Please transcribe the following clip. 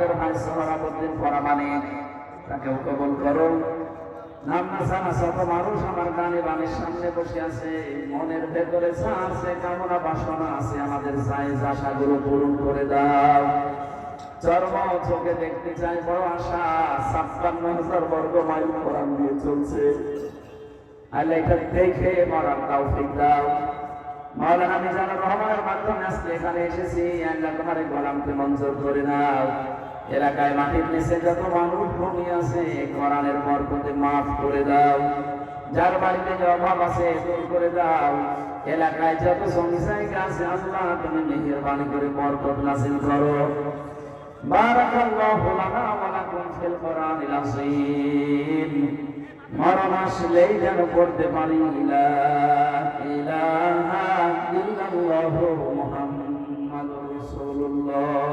আমাদের ভাই সোহরাবউদ্দিন পরামানিক, তাকেও কবুল করো। নাম না জানা শত মানুষ আমার গানে বানের সামনে বসে আছে, মনের ভেতরে যা আছে, কামনা বাসনা আছে, আমাদের জায়েজ আশাগুলো পূরণ করে দাও। চর্ম চোখে দেখতে চাই, বড় আশা, ৫৬,০০০ বর্গ মাইল কোরআন দিয়ে চলছে। আল্লাহ এটা দেখে মরার তৌফিক দাও। মাওলানা মিজানুর রহমানের মাধ্যমে আজকে এখানে এসেছি, আল্লাহ তোমার এই গোলামকে মঞ্জুর করে নাও। এলাকায় মাটির নিচে যত মানুষ ঘুমিয়ে আছে, কোরআনের বরকতে মাফ করে দাও। যার বাড়িতে যে অভাব আছে দূর করে দাও। এলাকায় যত জমি জায়গা আছে, আল্লাহ তুমি মেহেরবানি করে বরকত নাযিল করো। বারাকাল্লাহু লানা ওয়া লাকুম ফিল কোরআনিল আযীম। মরণ আসলেই যেন পড়তে পারি লা ইলাহা ইল্লাল্লাহু মুহাম্মাদুর রাসূলুল্লাহ।